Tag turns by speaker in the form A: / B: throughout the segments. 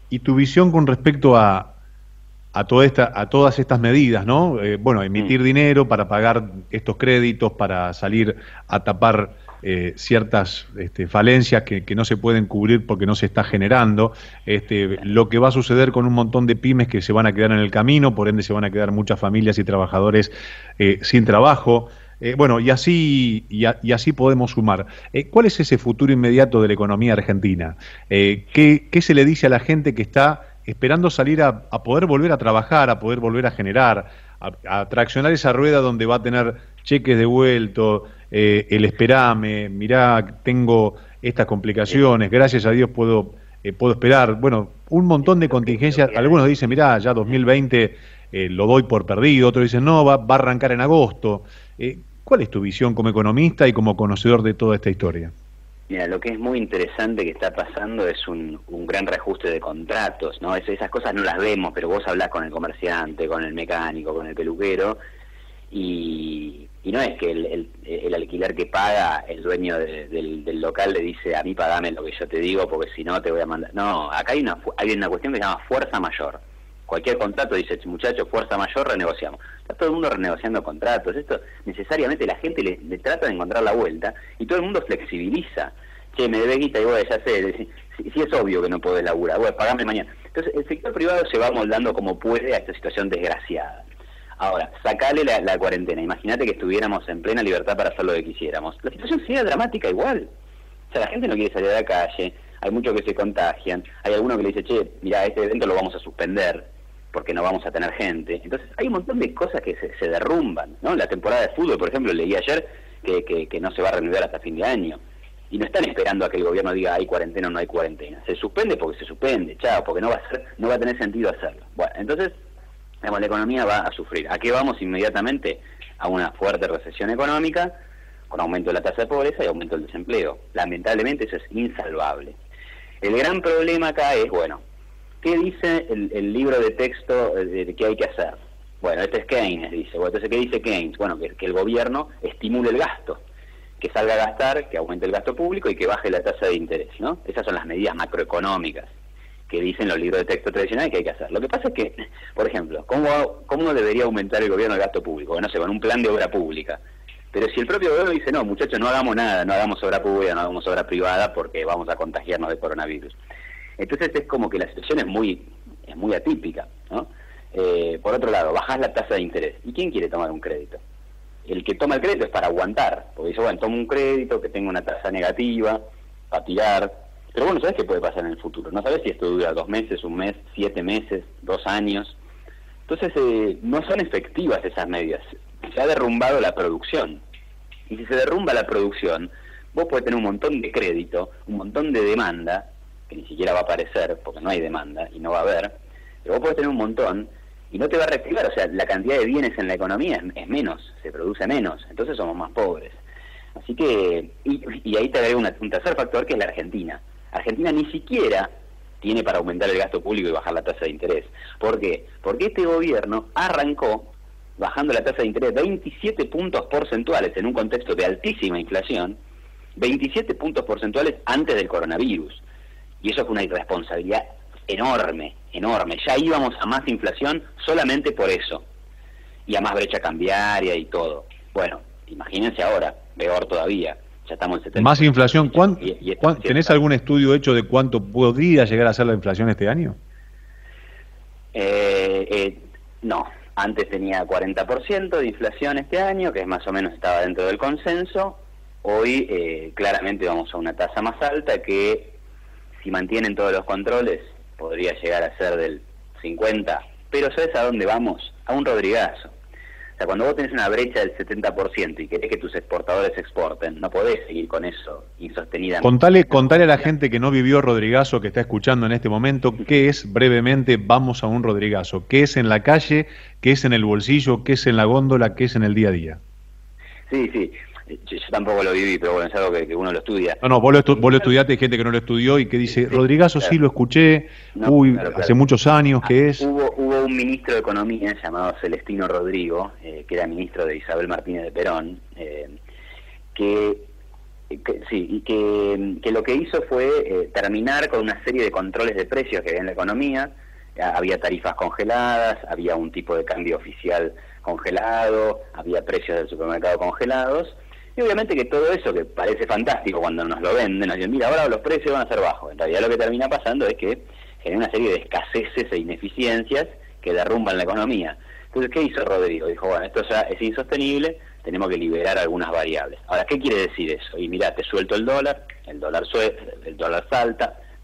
A: y tu visión con respecto a todas estas medidas, ¿no? Bueno,
B: Mm.
A: emitir dinero para pagar estos créditos, para salir a tapar ciertas falencias que no se pueden cubrir porque no se está generando, lo que va a suceder con un montón de pymes que se van a quedar en el camino, por ende se van a quedar muchas familias y trabajadores sin trabajo. Bueno, y así podemos sumar. ¿Cuál es ese futuro inmediato de la economía argentina? ¿Qué se le dice a la gente que está esperando salir a poder volver a trabajar, a poder volver a generar, a traccionar esa rueda donde va a tener cheques devueltos, el esperame, mirá, tengo estas
B: Es,
A: complicaciones, gracias a Dios puedo esperar? Bueno, un montón de
B: lo
A: contingencias.
B: que
A: Algunos
B: hay.
A: dicen, mirá, ya 2020 lo doy por perdido, otros dicen, no, va a arrancar en agosto. ¿Cuál es tu visión como economista y como conocedor de toda esta historia?
B: Mira, lo que es muy interesante que está pasando es un gran reajuste de contratos, ¿no? Esas cosas no las vemos, pero vos hablás con el comerciante, con el mecánico, con el peluquero, y no es que el alquiler que paga el dueño del local le dice, a mí pagame lo que yo te digo, porque si no te voy a mandar. No, acá hay una cuestión que se llama fuerza mayor. Cualquier contrato dice, muchacho, fuerza mayor, renegociamos. Está todo el mundo renegociando contratos. Esto necesariamente la gente le trata de encontrar la vuelta y todo el mundo flexibiliza. Che, me debes guita y bueno, ya sé, si es obvio que no podés laburar, bueno, pagame mañana. Entonces el sector privado se va moldando como puede a esta situación desgraciada. Ahora, sacale la cuarentena. Imagínate que estuviéramos en plena libertad para hacer lo que quisiéramos. La situación sería dramática igual. O sea, la gente no quiere salir a la calle, hay muchos que se contagian, hay alguno que le dice, che, mira, este evento lo vamos a suspender porque no vamos a tener gente. Entonces hay un montón de cosas que se derrumban, ¿no? La temporada de fútbol, por ejemplo, leí ayer que no se va a reanudar hasta fin de año. Y no están esperando a que el gobierno diga hay cuarentena o no hay cuarentena. Se suspende porque se suspende, chao, porque no va a tener sentido hacerlo. Bueno, entonces, digamos, la economía va a sufrir. ¿A qué vamos inmediatamente? A una fuerte recesión económica, con aumento de la tasa de pobreza y aumento del desempleo. Lamentablemente eso es insalvable. El gran problema acá es, bueno, ¿qué dice el libro de texto de qué hay que hacer? Bueno, este es Keynes, dice. Bueno, entonces, ¿qué dice Keynes? Bueno, que el gobierno estimule el gasto, que salga a gastar, que aumente el gasto público y que baje la tasa de interés, ¿no? Esas son las medidas macroeconómicas que dicen los libros de texto tradicionales que hay que hacer. Lo que pasa es que, por ejemplo, ¿cómo debería aumentar el gobierno el gasto público? Bueno, no sé, con un plan de obra pública. Pero si el propio gobierno dice, no, muchachos, no hagamos nada, no hagamos obra pública, no hagamos obra privada porque vamos a contagiarnos de coronavirus. Entonces es como que la situación es muy atípica, ¿no? Por otro lado, bajás la tasa de interés. ¿Y quién quiere tomar un crédito? El que toma el crédito es para aguantar, porque dice, bueno, tomo un crédito que tenga una tasa negativa, para tirar, pero bueno, ¿sabes qué puede pasar en el futuro? No sabes si esto dura 2 meses, 1 mes, 7 meses, 2 años. Entonces no son efectivas esas medidas. Se ha derrumbado la producción. Y si se derrumba la producción, vos podés tener un montón de crédito, un montón de demanda, que ni siquiera va a aparecer, porque no hay demanda y no va a haber, pero vos podés tener un montón y no te va a reactivar. O sea, la cantidad de bienes en la economía es menos, se produce menos, entonces somos más pobres. Así que, y ahí te agrego un tercer factor, que es la Argentina. Argentina ni siquiera tiene para aumentar el gasto público y bajar la tasa de interés. ¿Por qué? Porque este gobierno arrancó bajando la tasa de interés 27 puntos porcentuales en un contexto de altísima inflación, 27 puntos porcentuales antes del coronavirus. Y eso fue una irresponsabilidad enorme, enorme. Ya íbamos a más inflación solamente por eso. Y a más brecha cambiaria y todo. Bueno, imagínense ahora, peor todavía. Ya estamos en 70%.
A: Más inflación.
B: Y esto recién
A: ¿Tenés
B: está.
A: algún estudio hecho de cuánto podría llegar a ser la inflación este año?
B: No, antes tenía 40% de inflación este año, que es más o menos estaba dentro del consenso. Hoy claramente vamos a una tasa más alta que, si mantienen todos los controles, podría llegar a ser del 50%. Pero ¿sabes a dónde vamos? A un Rodrigazo. O sea, cuando vos tenés una brecha del 70% y querés que tus exportadores exporten, no podés seguir con eso insostenidamente.
A: Contale a la gente que no vivió Rodrigazo, que está escuchando en este momento, qué es brevemente Vamos a un Rodrigazo. ¿Qué es en la calle? ¿Qué es en el bolsillo? ¿Qué es en la góndola? ¿Qué es en el día a día?
B: Sí, sí. Yo tampoco lo viví, pero bueno, es algo que uno lo estudia.
A: No, no, vos lo estudiaste, hay gente que no lo estudió y que dice,
B: Sí,
A: Rodrigazo sí
B: claro.
A: lo escuché,
B: No,
A: uy,
B: claro,
A: hace
B: claro.
A: muchos años que es.
B: Hubo un ministro de Economía llamado Celestino Rodrigo, que era ministro de Isabel Martínez de Perón, que Sí, y que lo que hizo fue terminar con una serie de controles de precios que había en la economía. Había tarifas congeladas, había un tipo de cambio oficial congelado, había precios del supermercado congelados, y obviamente que todo eso, que parece fantástico cuando nos lo venden, nos dicen, mira, ahora los precios van a ser bajos. En realidad lo que termina pasando es que genera una serie de escaseces e ineficiencias que derrumban la economía. Entonces, ¿qué hizo Rodrigo? Dijo, bueno, esto ya es insostenible, tenemos que liberar algunas variables. Ahora, ¿qué quiere decir eso? Y mirá, te suelto el dólar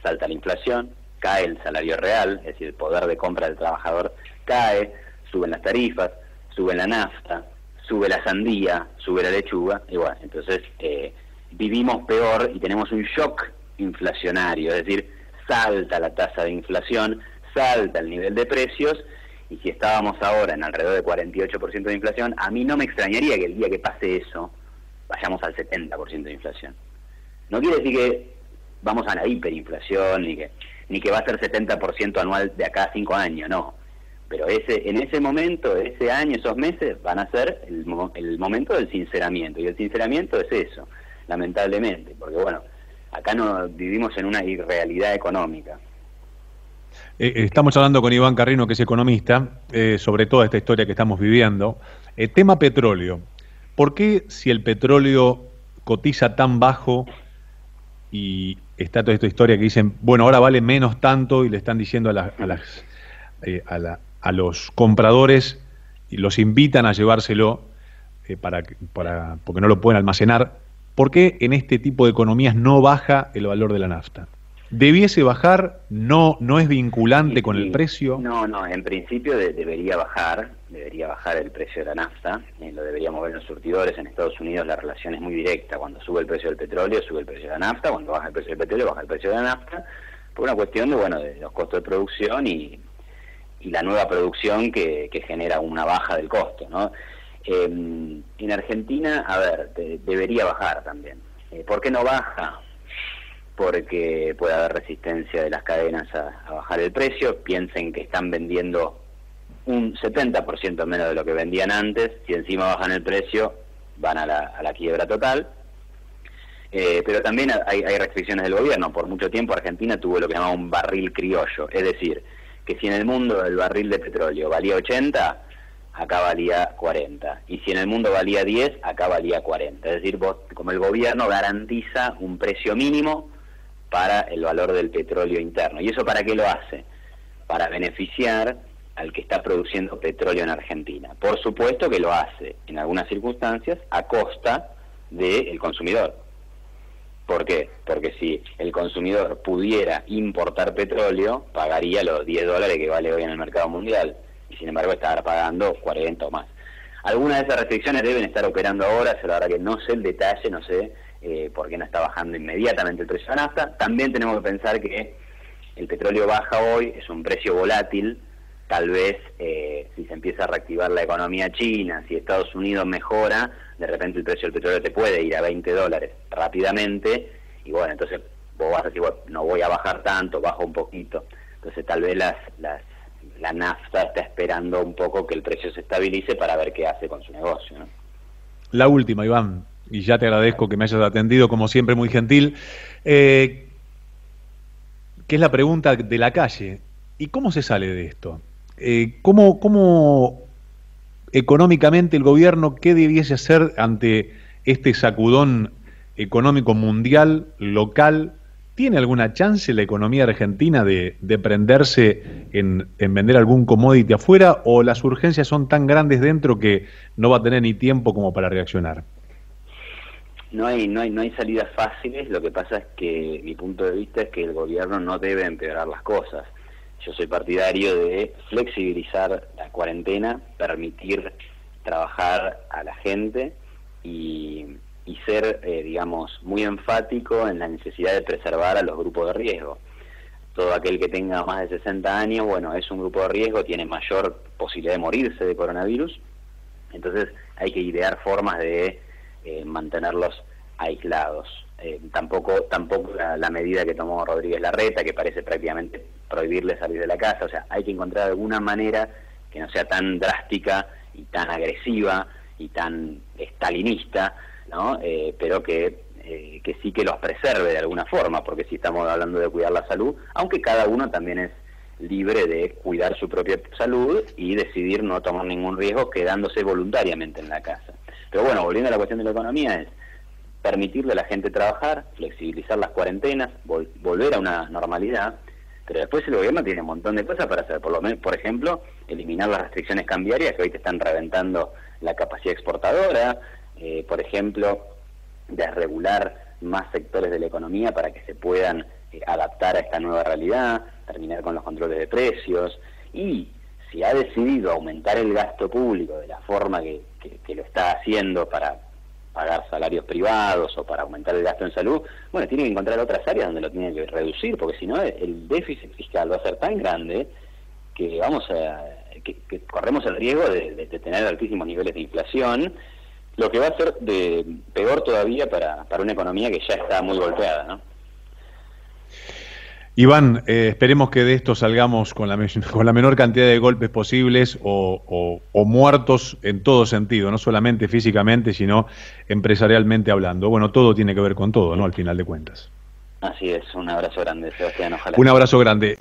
B: salta la inflación, cae el salario real, es decir, el poder de compra del trabajador cae, suben las tarifas, sube la nafta, sube la sandía, sube la lechuga, y bueno, entonces vivimos peor y tenemos un shock inflacionario, es decir, salta la tasa de inflación, salta el nivel de precios, y si estábamos ahora en alrededor de 48% de inflación, a mí no me extrañaría que el día que pase eso, vayamos al 70% de inflación. No quiere decir que vamos a la hiperinflación, ni que va a ser 70% anual de acá a 5 años, no. Pero en ese momento, ese año, esos meses, van a ser el momento del sinceramiento. Y el sinceramiento es eso, lamentablemente. Porque, bueno, acá no vivimos en una irrealidad económica.
A: Estamos hablando con Iván Carrino, que es economista, sobre toda esta historia que estamos viviendo. Tema petróleo. ¿Por qué si el petróleo cotiza tan bajo y está toda esta historia que dicen, bueno, ahora vale menos tanto, y le están diciendo a los compradores y los invitan a llevárselo porque no lo pueden almacenar? ¿Por qué en este tipo de economías no baja el valor de la nafta? ¿Debiese bajar? ¿No es vinculante con el precio?
B: No, en principio debería bajar el precio de la nafta, lo deberíamos ver en los surtidores. En Estados Unidos la relación es muy directa: cuando sube el precio del petróleo, sube el precio de la nafta; cuando baja el precio del petróleo, baja el precio de la nafta, por una cuestión de los costos de producción y la nueva producción que genera una baja del costo, ¿no? En Argentina, a ver, debería bajar también. ¿Por qué no baja? Porque puede haber resistencia de las cadenas a bajar el precio. Piensen que están vendiendo un 70% menos de lo que vendían antes. Si encima bajan el precio, van a la quiebra total. Pero también hay restricciones del gobierno. Por mucho tiempo Argentina tuvo lo que llamaba un barril criollo, es decir, que si en el mundo el barril de petróleo valía 80, acá valía 40, y si en el mundo valía 10, acá valía 40. Es decir, como el gobierno garantiza un precio mínimo para el valor del petróleo interno. ¿Y eso para qué lo hace? Para beneficiar al que está produciendo petróleo en Argentina. Por supuesto que lo hace, en algunas circunstancias, a costa del consumidor. ¿Por qué? Porque si el consumidor pudiera importar petróleo, pagaría los $10 que vale hoy en el mercado mundial, y sin embargo estará pagando 40 o más. Algunas de esas restricciones deben estar operando ahora, la verdad que no sé el detalle, no sé por qué no está bajando inmediatamente el precio de la nafta. También tenemos que pensar que el petróleo baja hoy, es un precio volátil. Tal vez si se empieza a reactivar la economía china, si Estados Unidos mejora, de repente el precio del petróleo te puede ir a $20 rápidamente, y bueno, entonces vos vas a decir, bueno, no voy a bajar tanto, bajo un poquito. Entonces tal vez la nafta está esperando un poco que el precio se estabilice para ver qué hace con su negocio, ¿no?
A: La última, Iván, y ya te agradezco que me hayas atendido, como siempre, muy gentil, que es la pregunta de la calle. ¿Y cómo se sale de esto? ¿Cómo económicamente el gobierno, qué debiese hacer ante este sacudón económico mundial, local? ¿Tiene alguna chance la economía argentina de prenderse en vender algún commodity afuera, o las urgencias son tan grandes dentro que no va a tener ni tiempo como para reaccionar?
B: No hay salidas fáciles. Lo que pasa es que mi punto de vista es que el gobierno no debe empeorar las cosas. Yo soy partidario de flexibilizar la cuarentena, permitir trabajar a la gente y ser, digamos, muy enfático en la necesidad de preservar a los grupos de riesgo. Todo aquel que tenga más de 60 años, bueno, es un grupo de riesgo, tiene mayor posibilidad de morirse de coronavirus. Entonces hay que idear formas de mantenerlos aislados. Tampoco la medida que tomó Rodríguez Larreta, que parece prácticamente prohibirle salir de la casa. O sea, hay que encontrar alguna manera que no sea tan drástica y tan agresiva y tan estalinista, ¿no? Pero que que sí que los preserve de alguna forma, porque si estamos hablando de cuidar la salud, aunque cada uno también es libre de cuidar su propia salud y decidir no tomar ningún riesgo quedándose voluntariamente en la casa. Pero bueno, volviendo a la cuestión de la economía, es permitirle a la gente trabajar, flexibilizar las cuarentenas, volver a una normalidad, pero después el gobierno tiene un montón de cosas para hacer, por lo menos, por ejemplo, eliminar las restricciones cambiarias que hoy te están reventando la capacidad exportadora, por ejemplo, desregular más sectores de la economía para que se puedan adaptar a esta nueva realidad, terminar con los controles de precios, y si ha decidido aumentar el gasto público de la forma que lo está haciendo para pagar salarios privados o para aumentar el gasto en salud, bueno, tiene que encontrar otras áreas donde lo tiene que reducir, porque si no el déficit fiscal va a ser tan grande que que corremos el riesgo de tener altísimos niveles de inflación, lo que va a ser peor todavía para una economía que ya está muy golpeada, ¿no?
A: Iván, esperemos que de esto salgamos con la menor cantidad de golpes posibles o muertos en todo sentido, no solamente físicamente, sino empresarialmente hablando. Bueno, todo tiene que ver con todo, ¿no? Al final de cuentas.
B: Así es, un abrazo grande, Sebastián, ojalá.
A: Un abrazo grande.